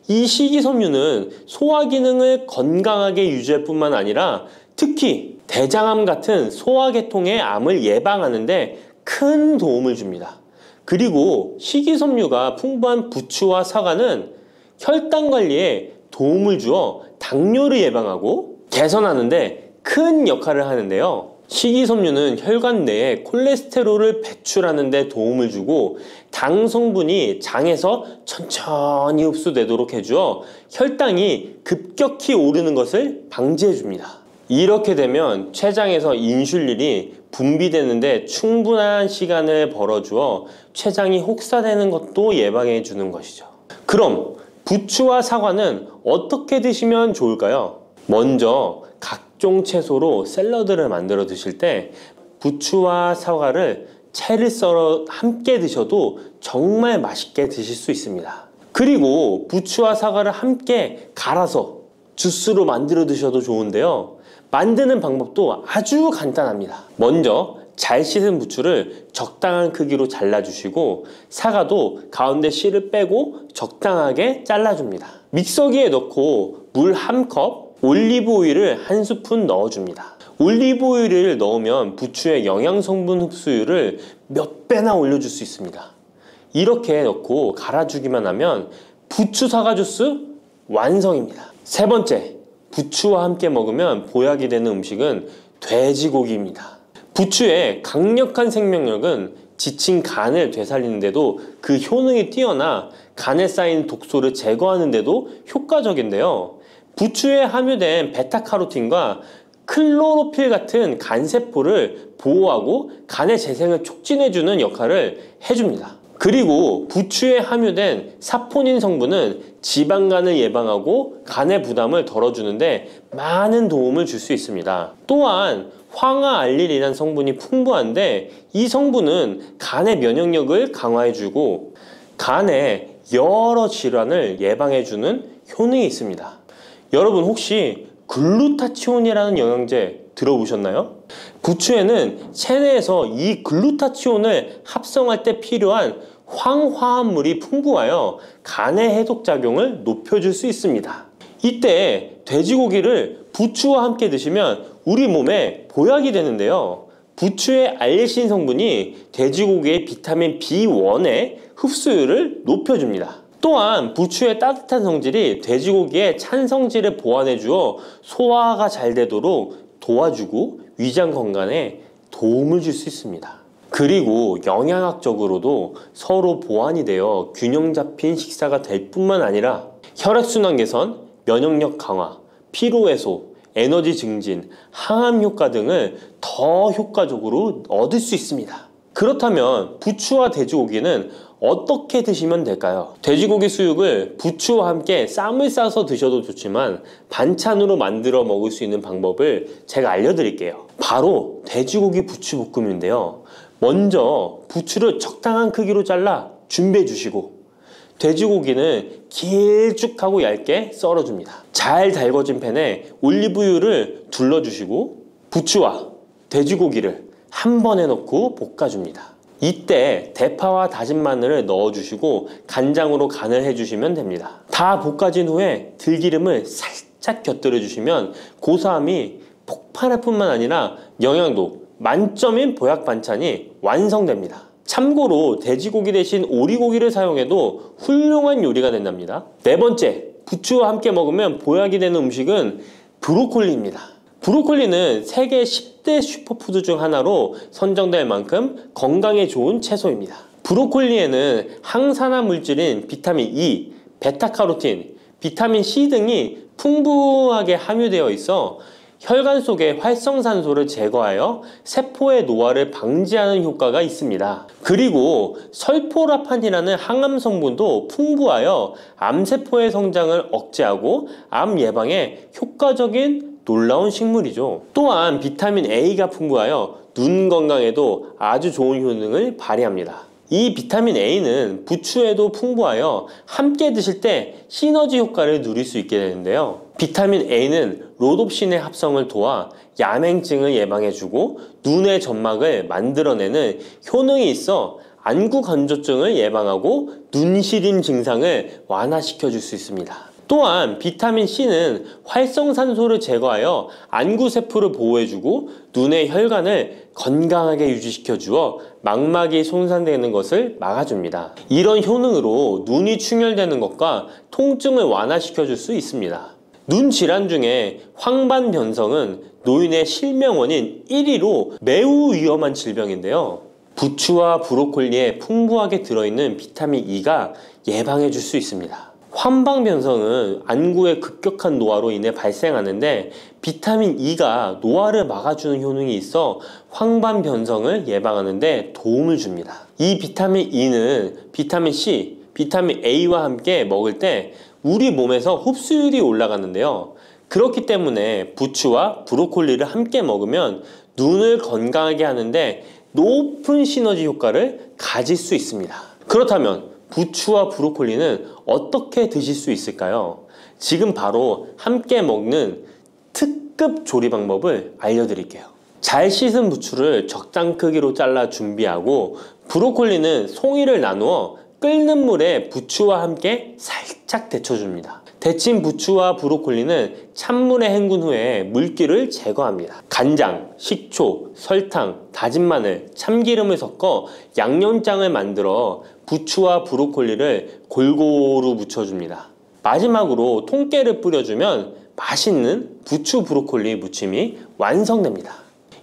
[SPEAKER 1] 이 식이섬유는 소화 기능을 건강하게 유지할 뿐만 아니라 특히 대장암 같은 소화계통의 암을 예방하는 데 큰 도움을 줍니다. 그리고 식이섬유가 풍부한 부추와 사과는 혈당 관리에 도움을 주어 당뇨를 예방하고 개선하는 데 큰 역할을 하는데요. 식이섬유는 혈관 내에 콜레스테롤을 배출하는 데 도움을 주고 당 성분이 장에서 천천히 흡수되도록 해주어 혈당이 급격히 오르는 것을 방지해 줍니다. 이렇게 되면 췌장에서 인슐린이 분비되는데 충분한 시간을 벌어주어 췌장이 혹사되는 것도 예방해 주는 것이죠. 그럼 부추와 사과는 어떻게 드시면 좋을까요? 먼저 각종 채소로 샐러드를 만들어 드실 때 부추와 사과를 채를 썰어 함께 드셔도 정말 맛있게 드실 수 있습니다. 그리고 부추와 사과를 함께 갈아서 주스로 만들어 드셔도 좋은데요. 만드는 방법도 아주 간단합니다. 먼저 잘 씻은 부추를 적당한 크기로 잘라주시고 사과도 가운데 씨를 빼고 적당하게 잘라줍니다. 믹서기에 넣고 물 1컵, 올리브 오일을 1스푼 넣어줍니다. 올리브 오일을 넣으면 부추의 영양성분 흡수율을 몇 배나 올려줄 수 있습니다. 이렇게 넣고 갈아주기만 하면 부추 사과 주스 완성입니다. 세 번째, 부추와 함께 먹으면 보약이 되는 음식은 돼지고기입니다. 부추의 강력한 생명력은 지친 간을 되살리는데도 그 효능이 뛰어나 간에 쌓인 독소를 제거하는 데도 효과적인데요. 부추에 함유된 베타카로틴과 클로로필 같은 간세포를 보호하고 간의 재생을 촉진해주는 역할을 해줍니다. 그리고 부추에 함유된 사포닌 성분은 지방간을 예방하고 간의 부담을 덜어주는데 많은 도움을 줄 수 있습니다. 또한 황화알릴이라는 성분이 풍부한데 이 성분은 간의 면역력을 강화해주고 간의 여러 질환을 예방해주는 효능이 있습니다. 여러분 혹시 글루타치온이라는 영양제 들어보셨나요? 부추에는 체내에서 이 글루타치온을 합성할 때 필요한 황화합물이 풍부하여 간의 해독작용을 높여줄 수 있습니다. 이때 돼지고기를 부추와 함께 드시면 우리 몸에 보약이 되는데요. 부추의 알리신 성분이 돼지고기의 비타민 B1의 흡수율을 높여줍니다. 또한 부추의 따뜻한 성질이 돼지고기의 찬 성질을 보완해 주어 소화가 잘 되도록 도와주고 위장 건강에 도움을 줄 수 있습니다. 그리고 영양학적으로도 서로 보완이 되어 균형 잡힌 식사가 될 뿐만 아니라 혈액순환 개선, 면역력 강화, 피로 해소, 에너지 증진, 항암 효과 등을 더 효과적으로 얻을 수 있습니다. 그렇다면 부추와 돼지고기는 어떻게 드시면 될까요? 돼지고기 수육을 부추와 함께 쌈을 싸서 드셔도 좋지만 반찬으로 만들어 먹을 수 있는 방법을 제가 알려드릴게요. 바로 돼지고기 부추볶음인데요. 먼저 부추를 적당한 크기로 잘라 준비해 주시고 돼지고기는 길쭉하고 얇게 썰어줍니다. 잘 달궈진 팬에 올리브유를 둘러주시고 부추와 돼지고기를 한 번에 넣고 볶아줍니다. 이때 대파와 다진 마늘을 넣어주시고 간장으로 간을 해주시면 됩니다. 다 볶아진 후에 들기름을 살짝 곁들여 주시면 고소함이 폭발할 뿐만 아니라 영양도 만점인 보약 반찬이 완성됩니다. 참고로 돼지고기 대신 오리고기를 사용해도 훌륭한 요리가 된답니다. 네 번째, 부추와 함께 먹으면 보약이 되는 음식은 브로콜리입니다. 브로콜리는 세계 10대 슈퍼푸드 중 하나로 선정될 만큼 건강에 좋은 채소입니다. 브로콜리에는 항산화 물질인 비타민 E, 베타카로틴, 비타민 C 등이 풍부하게 함유되어 있어 혈관 속의 활성산소를 제거하여 세포의 노화를 방지하는 효과가 있습니다. 그리고 설포라판이라는 항암 성분도 풍부하여 암세포의 성장을 억제하고 암 예방에 효과적인 놀라운 식물이죠. 또한 비타민 A가 풍부하여 눈 건강에도 아주 좋은 효능을 발휘합니다. 이 비타민 A는 부추에도 풍부하여 함께 드실 때 시너지 효과를 누릴 수 있게 되는데요. 비타민 A는 로놉신의 합성을 도와 야맹증을 예방해주고 눈의 점막을 만들어내는 효능이 있어 안구 건조증을 예방하고 눈시림 증상을 완화시켜 줄 수 있습니다. 또한 비타민 C는 활성산소를 제거하여 안구세포를 보호해주고 눈의 혈관을 건강하게 유지시켜 주어 망막이 손상되는 것을 막아줍니다. 이런 효능으로 눈이 충혈되는 것과 통증을 완화시켜 줄 수 있습니다. 눈 질환 중에 황반변성은 노인의 실명 원인 1위로 매우 위험한 질병인데요. 부추와 브로콜리에 풍부하게 들어있는 비타민 E가 예방해 줄 수 있습니다. 황반변성은 안구의 급격한 노화로 인해 발생하는데 비타민 E가 노화를 막아주는 효능이 있어 황반변성을 예방하는 데 도움을 줍니다. 이 비타민 E는 비타민 C, 비타민 A와 함께 먹을 때 우리 몸에서 흡수율이 올라가는데요. 그렇기 때문에 부추와 브로콜리를 함께 먹으면 눈을 건강하게 하는데 높은 시너지 효과를 가질 수 있습니다. 그렇다면 부추와 브로콜리는 어떻게 드실 수 있을까요? 지금 바로 함께 먹는 특급 조리 방법을 알려드릴게요. 잘 씻은 부추를 적당 크기로 잘라 준비하고 브로콜리는 송이를 나누어 끓는 물에 부추와 함께 살짝 데쳐줍니다. 데친 부추와 브로콜리는 찬물에 헹군 후에 물기를 제거합니다. 간장, 식초, 설탕, 다진 마늘, 참기름을 섞어 양념장을 만들어 부추와 브로콜리를 골고루 묻혀줍니다. 마지막으로 통깨를 뿌려주면 맛있는 부추 브로콜리 무침이 완성됩니다.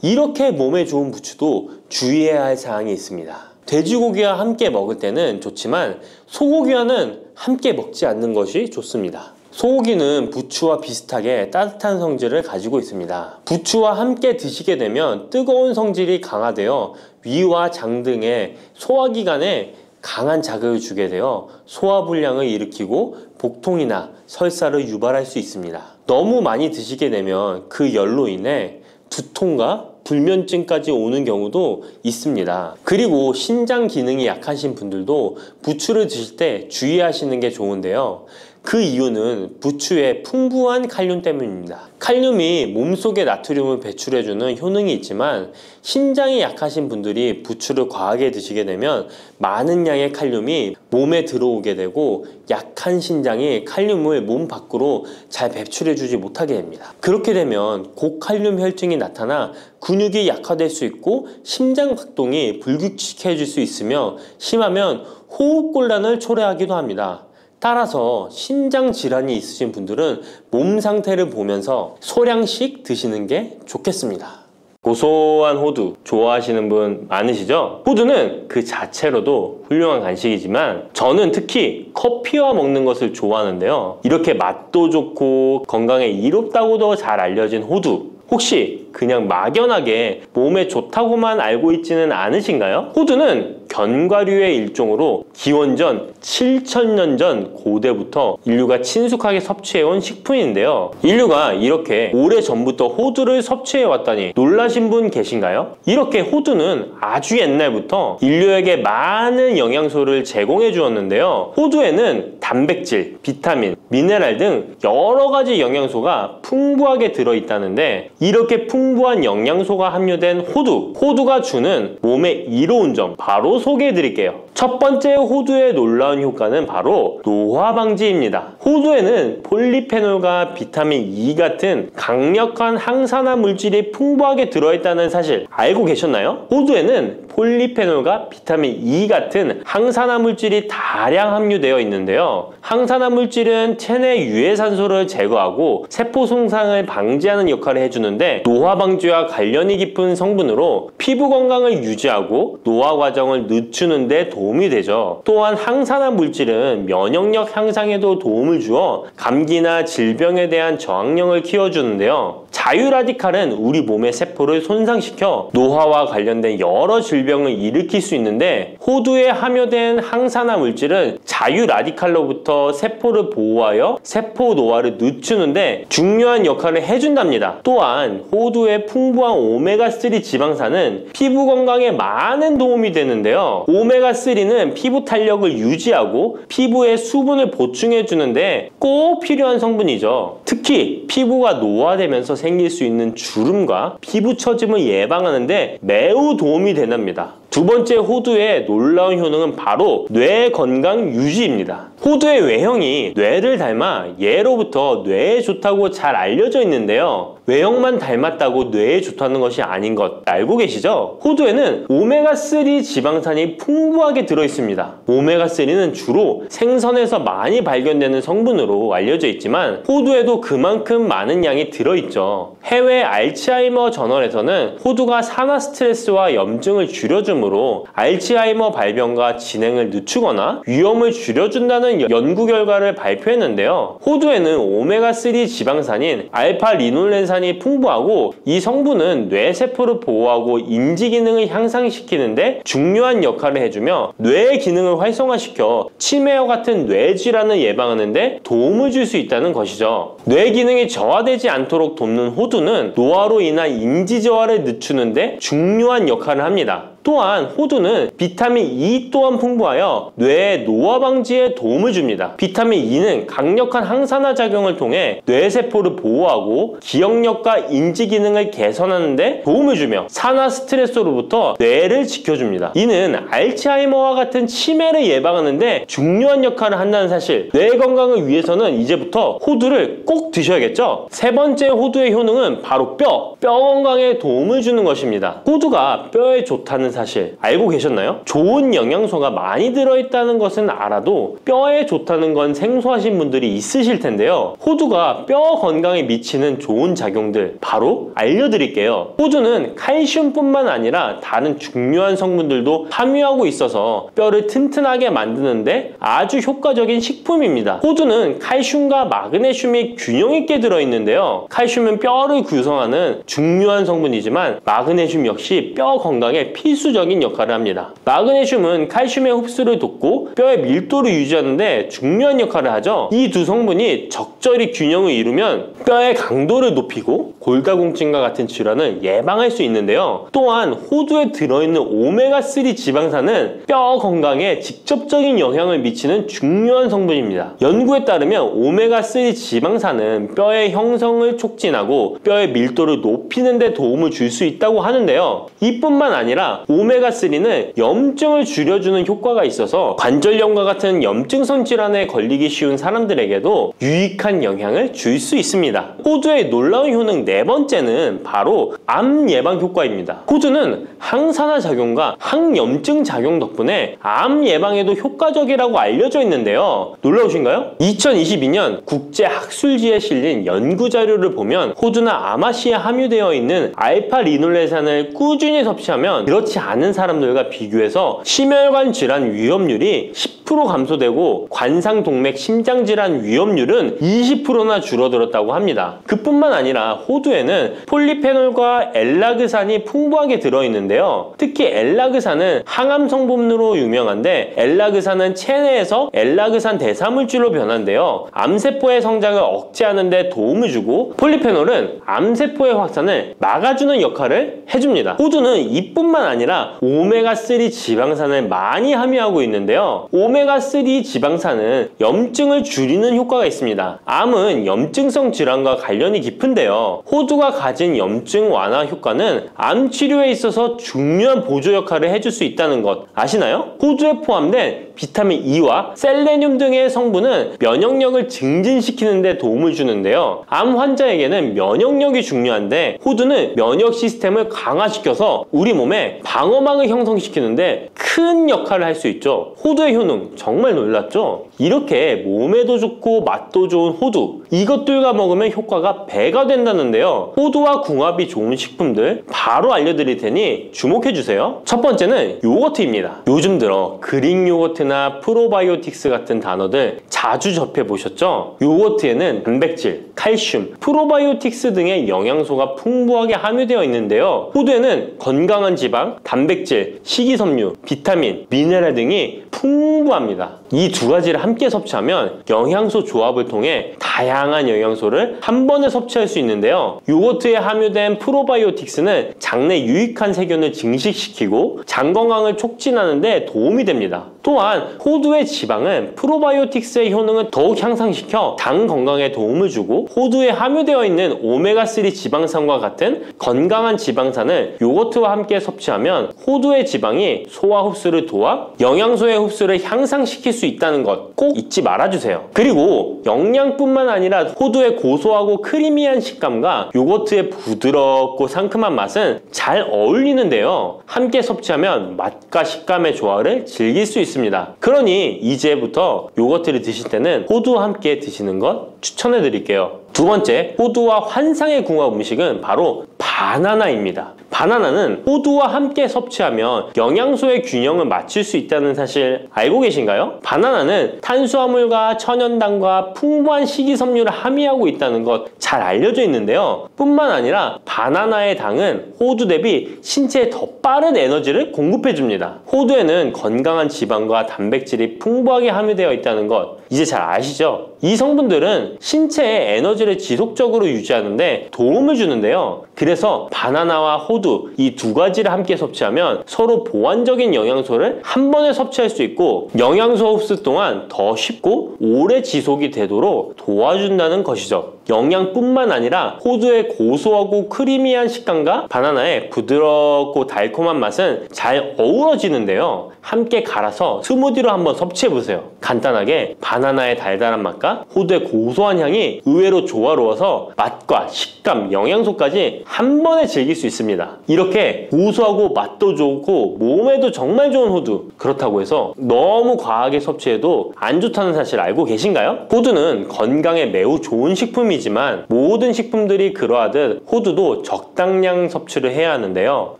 [SPEAKER 1] 이렇게 몸에 좋은 부추도 주의해야 할 사항이 있습니다. 돼지고기와 함께 먹을 때는 좋지만 소고기와는 함께 먹지 않는 것이 좋습니다. 소고기는 부추와 비슷하게 따뜻한 성질을 가지고 있습니다. 부추와 함께 드시게 되면 뜨거운 성질이 강화되어 위와 장 등의 소화기관에 강한 자극을 주게 되어 소화불량을 일으키고 복통이나 설사를 유발할 수 있습니다. 너무 많이 드시게 되면 그 열로 인해 두통과 불면증까지 오는 경우도 있습니다. 그리고 신장 기능이 약하신 분들도 부추를 드실 때 주의하시는 게 좋은데요. 그 이유는 부추의 풍부한 칼륨 때문입니다. 칼륨이 몸속에 나트륨을 배출해주는 효능이 있지만 신장이 약하신 분들이 부추를 과하게 드시게 되면 많은 양의 칼륨이 몸에 들어오게 되고 약한 신장이 칼륨을 몸 밖으로 잘 배출해주지 못하게 됩니다. 그렇게 되면 고칼륨 혈증이 나타나 근육이 약화될 수 있고 심장 박동이 불규칙해질 수 있으며 심하면 호흡곤란을 초래하기도 합니다. 따라서 신장 질환이 있으신 분들은 몸 상태를 보면서 소량씩 드시는 게 좋겠습니다. 고소한 호두 좋아하시는 분 많으시죠? 호두는 그 자체로도 훌륭한 간식이지만 저는 특히 커피와 먹는 것을 좋아하는데요. 이렇게 맛도 좋고 건강에 이롭다고도 잘 알려진 호두, 혹시 그냥 막연하게 몸에 좋다고만 알고 있지는 않으신가요? 호두는 견과류의 일종으로 기원전 7,000년 전 고대부터 인류가 친숙하게 섭취해온 식품인데요. 인류가 이렇게 오래전부터 호두를 섭취해왔다니 놀라신 분 계신가요? 이렇게 호두는 아주 옛날부터 인류에게 많은 영양소를 제공해 주었는데요. 호두에는 단백질, 비타민, 미네랄 등 여러 가지 영양소가 풍부하게 들어있다는데 이렇게 풍부한 영양소가 함유된 호두가 주는 몸에 이로운 점 바로 소개해 드릴게요. 첫 번째 호두의 놀라운 효과는 바로 노화 방지입니다. 호두에는 폴리페놀과 비타민 E 같은 강력한 항산화 물질이 풍부하게 들어있다는 사실 알고 계셨나요? 호두에는 폴리페놀과 비타민 E 같은 항산화 물질이 다량 함유되어 있는데요. 항산화 물질은 체내 유해산소를 제거하고 세포 손상을 방지하는 역할을 해주는데 노화 방지와 관련이 깊은 성분으로 피부 건강을 유지하고 노화 과정을 늦추는 데 도움이 되죠. 또한 항산화 물질은 면역력 향상에도 도움을 주어 감기나 질병에 대한 저항력을 키워주는데요. 자유라디칼은 우리 몸의 세포를 손상시켜 노화와 관련된 여러 질병을 일으킬 수 있는데 호두에 함유된 항산화 물질은 자유라디칼로부터 내에서 세포를 보호하여 세포 노화를 늦추는데 중요한 역할을 해준답니다. 또한 호두의 풍부한 오메가3 지방산은 피부 건강에 많은 도움이 되는데요. 오메가3는 피부 탄력을 유지하고 피부에 수분을 보충해 주는데 꼭 필요한 성분이죠. 특히 피부가 노화되면서 생길 수 있는 주름과 피부 처짐을 예방하는데 매우 도움이 된답니다. 두 번째 호두의 놀라운 효능은 바로 뇌 건강 유지입니다. 호두의 외형이 뇌를 닮아 예로부터 뇌에 좋다고 잘 알려져 있는데요. 외형만 닮았다고 뇌에 좋다는 것이 아닌 것 알고 계시죠? 호두에는 오메가3 지방산이 풍부하게 들어있습니다. 오메가3는 주로 생선에서 많이 발견되는 성분으로 알려져 있지만 호두에도 그만큼 많은 양이 들어있죠. 해외 알츠하이머 저널에서는 호두가 산화 스트레스와 염증을 줄여주므로 알츠하이머 발병과 진행을 늦추거나 위험을 줄여준다는 연구 결과를 발표했는데요. 호두에는 오메가3 지방산인 알파-리놀렌산이 풍부하고 이 성분은 뇌세포를 보호하고 인지 기능을 향상시키는데 중요한 역할을 해주며 뇌의 기능을 활성화시켜 치매와 같은 뇌질환을 예방하는데 도움을 줄 수 있다는 것이죠. 뇌 기능이 저하되지 않도록 돕는 호두는 노화로 인한 인지 저하를 늦추는데 중요한 역할을 합니다. 또한 호두는 비타민 E 또한 풍부하여 뇌의 노화 방지에 도움을 줍니다. 비타민 E는 강력한 항산화 작용을 통해 뇌세포를 보호하고 기억력과 인지 기능을 개선하는 데 도움을 주며 산화 스트레스로부터 뇌를 지켜줍니다. 이는 알츠하이머와 같은 치매를 예방하는 데 중요한 역할을 한다는 사실. 뇌 건강을 위해서는 이제부터 호두를 꼭 드셔야겠죠? 세 번째 호두의 효능은 바로 뼈 건강에 도움을 주는 것입니다. 호두가 뼈에 좋다는 사실 알고 계셨나요? 좋은 영양소가 많이 들어있다는 것은 알아도 뼈에 좋다는 건 생소하신 분들이 있으실 텐데요. 호두가 뼈 건강에 미치는 좋은 작용들 바로 알려드릴게요. 호두는 칼슘뿐만 아니라 다른 중요한 성분들도 함유하고 있어서 뼈를 튼튼하게 만드는데 아주 효과적인 식품입니다. 호두는 칼슘과 마그네슘이 균형 있게 들어있는데요. 칼슘은 뼈를 구성하는 중요한 성분이지만 마그네슘 역시 뼈 건강에 필수적인 역할을 합니다. 마그네슘은 칼슘의 흡수를 돕고 뼈의 밀도를 유지하는데 중요한 역할을 하죠. 이 두 성분이 적절히 균형을 이루면 뼈의 강도를 높이고 골다공증과 같은 질환을 예방할 수 있는데요. 또한 호두에 들어있는 오메가3 지방산은 뼈 건강에 직접적인 영향을 미치는 중요한 성분입니다. 연구에 따르면 오메가3 지방산은 뼈의 형성을 촉진하고 뼈의 밀도를 높이는 데 도움을 줄 수 있다고 하는데요. 이뿐만 아니라 오메가3는 염증을 줄여주는 효과가 있어서 관절염과 같은 염증성 질환에 걸리기 쉬운 사람들에게도 유익한 영향을 줄 수 있습니다. 호두의 놀라운 효능 네 번째는 바로 암 예방 효과입니다. 호두는 항산화 작용과 항염증 작용 덕분에 암 예방에도 효과적이라고 알려져 있는데요. 놀라우신가요? 2022년 국제학술지에 실린 연구 자료를 보면 호두나 아마씨에 함유되어 있는 알파-리놀렌산을 꾸준히 섭취하면 그렇지 않은 사람들과 비교해서 심혈관 질환 위험률이 10% 감소되고 관상동맥 심장질환 위험률은 20%나 줄어들었다고 합니다. 그뿐만 아니라 호두에는 폴리페놀과 엘라그산이 풍부하게 들어있는데요. 특히 엘라그산은 항암 성분으로 유명한데 엘라그산은 체내에서 엘라그산 대사물질로 변한대요. 암세포의 성장을 억제하는 데 도움을 주고 폴리페놀은 암세포의 확산을 막아주는 역할을 해줍니다. 호두는 이뿐만 아니라 오메가3 지방산을 많이 함유하고 있는데요. 오메가3 지방산은 염증을 줄이는 효과가 있습니다. 암은 염증성 질환과 관련이 깊은데요. 호두가 가진 염증 완화 효과는 암 치료에 있어서 중요한 보조 역할을 해줄 수 있다는 것 아시나요? 호두에 포함된 비타민 E와 셀레늄 등의 성분은 면역력을 증진시키는 데 도움을 주는데요. 암 환자에게는 면역력이 중요한데 호두는 면역 시스템을 강화시켜서 우리 몸에 방어막을 형성시키는데 큰 역할을 할 수 있죠. 호두의 효능 정말 놀랍죠? 이렇게 몸에도 좋고 맛도 좋은 호두, 이것들과 먹으면 효과가 배가 된다는데요. 호두와 궁합이 좋은 식품들 바로 알려드릴 테니 주목해주세요. 첫 번째는 요거트입니다. 요즘 들어 그릭 요거트나 프로바이오틱스 같은 단어들 자주 접해보셨죠? 요거트에는 단백질, 칼슘, 프로바이오틱스 등의 영양소가 풍부하게 함유되어 있는데요. 호두에는 건강한 지방, 단백질, 식이섬유, 비타민, 미네랄 등이 풍부합니다. 이 두 가지를 함께 섭취하면 영양소 조합을 통해 다양한 영양소를 한 번에 섭취할 수 있는데요. 요거트에 함유된 프로바이오틱스는 장내 유익한 세균을 증식시키고 장 건강을 촉진하는 데 도움이 됩니다. 또한 호두의 지방은 프로바이오틱스의 효능을 더욱 향상시켜 장 건강에 도움을 주고, 호두에 함유되어 있는 오메가3 지방산과 같은 건강한 지방산을 요거트와 함께 섭취하면 호두의 지방이 소화 흡수를 도와 영양소의 흡수를 향상시킬 수 있다는 것 꼭 잊지 말아주세요. 그리고 영양뿐만 아니라 호두의 고소하고 크리미한 식감과 요거트의 부드럽고 상큼한 맛은 잘 어울리는데요. 함께 섭취하면 맛과 식감의 조화를 즐길 수 있습니다. 그러니 이제부터 요거트를 드실 때는 호두와 함께 드시는 것 추천해 드릴게요. 두 번째, 호두와 환상의 궁합 음식은 바로 바나나입니다. 바나나는 호두와 함께 섭취하면 영양소의 균형을 맞출 수 있다는 사실 알고 계신가요? 바나나는 탄수화물과 천연당과 풍부한 식이섬유를 함유하고 있다는 것 잘 알려져 있는데요. 뿐만 아니라 바나나의 당은 호두 대비 신체에 더 빠른 에너지를 공급해 줍니다. 호두에는 건강한 지방과 단백질이 풍부하게 함유되어 있다는 것 이제 잘 아시죠? 이 성분들은 신체의 에너지를 지속적으로 유지하는 데 도움을 주는데요. 그래서 바나나와 호두 이 두 가지를 함께 섭취하면 서로 보완적인 영양소를 한 번에 섭취할 수 있고, 영양소 흡수 동안 더 쉽고 오래 지속이 되도록 도와준다는 것이죠. 영양뿐만 아니라 호두의 고소하고 크리미한 식감과 바나나의 부드럽고 달콤한 맛은 잘 어우러지는데요. 함께 갈아서 스무디로 한번 섭취해보세요. 간단하게 바나나의 달달한 맛과 호두의 고소한 향이 의외로 조화로워서 맛과 식감, 영양소까지 한 번에 즐길 수 있습니다. 이렇게 고소하고 맛도 좋고 몸에도 정말 좋은 호두, 그렇다고 해서 너무 과하게 섭취해도 안 좋다는 사실 알고 계신가요? 호두는 건강에 매우 좋은 식품이지만 모든 식품들이 그러하듯 호두도 적당량 섭취를 해야 하는데요.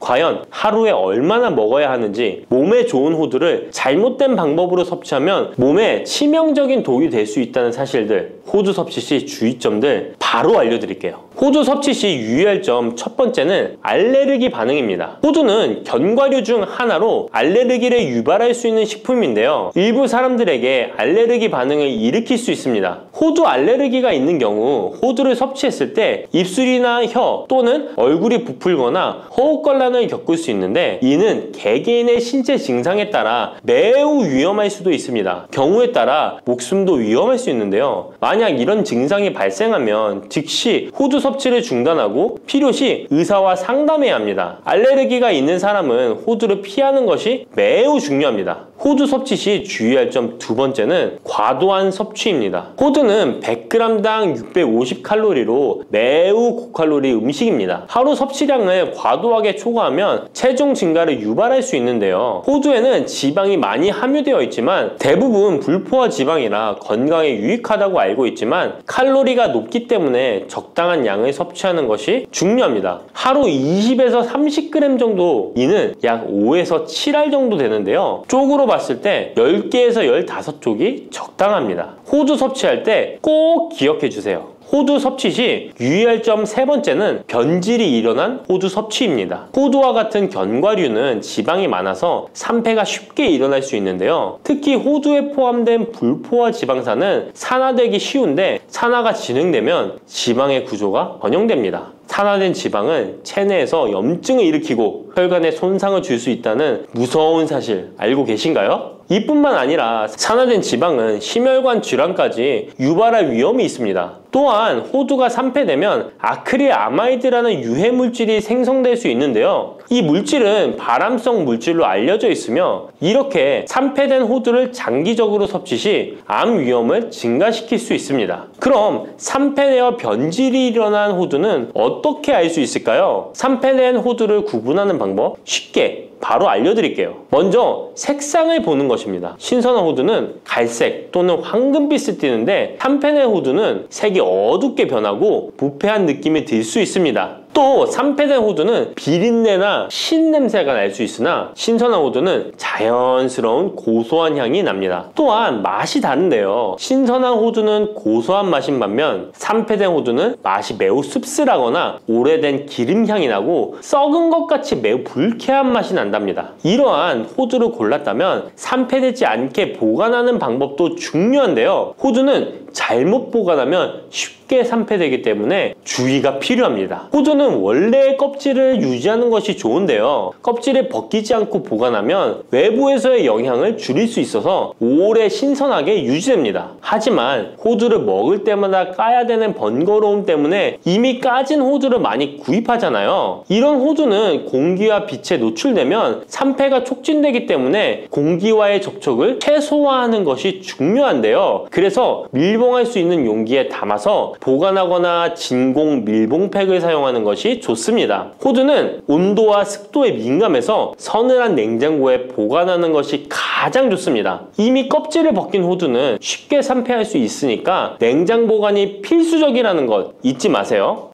[SPEAKER 1] 과연 하루에 얼마나 먹어야 하는지, 몸에 좋은 호두를 잘못된 방법으로 섭취하면 몸에 치명적인 독이 될 수 있다는 사실들, 호두 섭취 시 주의점들 바로 알려드릴게요. 호두 섭취 시 유의할 점 첫 번째는 알레르기 반응입니다. 호두는 견과류 중 하나로 알레르기를 유발할 수 있는 식품인데요. 일부 사람들에게 알레르기 반응을 일으킬 수 있습니다. 호두 알레르기가 있는 경우 호두를 섭취했을 때 입술이나 혀 또는 얼굴이 부풀거나 허우걸란을 겪을 수 있는데, 이는 개개인의 신체 증상에 따라 매우 위험할 수도 있습니다. 경우에 따라 목숨도 위험할 수 있는데요. 만약 이런 증상이 발생하면 즉시 호두 섭취를 중단하고 필요시 의사와 상담해야 합니다. 알레르기가 있는 사람은 호두를 피하는 것이 매우 중요합니다. 호두 섭취 시 주의할 점 두 번째는 과도한 섭취입니다. 호두는 100g당 650칼로리로 매우 고칼로리 음식입니다. 하루 섭취량을 과도하게 초과하면 체중 증가를 유발할 수 있는데요. 호두에는 지방이 많이 함유되어 있지만 대부분 불포화 지방이라 건강에 유익하다고 알고 있지만 칼로리가 높기 때문에 적당한 양을 섭취하는 것이 중요합니다. 하루 20에서 30g 정도, 이는 약 5에서 7알 정도 되는데요. 쪽으로 봤을 때 10개에서 15쪽이 적당합니다. 호두 섭취할 때 꼭 기억해 주세요. 호두 섭취 시 유의할 점 세 번째는 변질이 일어난 호두 섭취입니다. 호두와 같은 견과류는 지방이 많아서 산패가 쉽게 일어날 수 있는데요. 특히 호두에 포함된 불포화 지방산은 산화되기 쉬운데, 산화가 진행되면 지방의 구조가 변형됩니다. 산화된 지방은 체내에서 염증을 일으키고 혈관에 손상을 줄 수 있다는 무서운 사실 알고 계신가요? 이뿐만 아니라 산화된 지방은 심혈관 질환까지 유발할 위험이 있습니다. 또한 호두가 산패되면 아크릴 아마이드라는 유해 물질이 생성될 수 있는데요. 이 물질은 발암성 물질로 알려져 있으며, 이렇게 산패된 호두를 장기적으로 섭취 시 암 위험을 증가시킬 수 있습니다. 그럼 산패되어 변질이 일어난 호두는 어떻게 알 수 있을까요? 산패된 호두를 구분하는 방법 쉽게 바로 알려드릴게요. 먼저 색상을 보는 것입니다. 신선한 호두는 갈색 또는 황금빛을 띠는데, 산패된 호두는 색이 어둡게 변하고 부패한 느낌이 들 수 있습니다. 또 산패된 호두는 비린내나 신냄새가 날 수 있으나 신선한 호두는 자연스러운 고소한 향이 납니다. 또한 맛이 다른데요. 신선한 호두는 고소한 맛인 반면 산패된 호두는 맛이 매우 씁쓸하거나 오래된 기름향이 나고 썩은 것 같이 매우 불쾌한 맛이 난답니다. 이러한 호두를 골랐다면 산패되지 않게 보관하는 방법도 중요한데요. 호두는 잘못 보관하면 쉽게 산패되기 때문에 주의가 필요합니다. 호두는 원래의 껍질을 유지하는 것이 좋은데요. 껍질을 벗기지 않고 보관하면 외부에서의 영향을 줄일 수 있어서 오래 신선하게 유지됩니다. 하지만 호두를 먹을 때마다 까야 되는 번거로움 때문에 이미 까진 호두를 많이 구입하잖아요. 이런 호두는 공기와 빛에 노출되면 산패가 촉진되기 때문에 공기와의 접촉을 최소화하는 것이 중요한데요. 그래서 밀봉할 수 있는 용기에 담아서 보관하거나 진공 밀봉팩을 사용하는 것이 좋습니다. 호두는 온도와 습도에 민감해서 서늘한 냉장고에 보관하는 것이 가장 좋습니다. 이미 껍질을 벗긴 호두는 쉽게 산패할 수 있으니까 냉장 보관이 필수적이라는 것 잊지 마세요.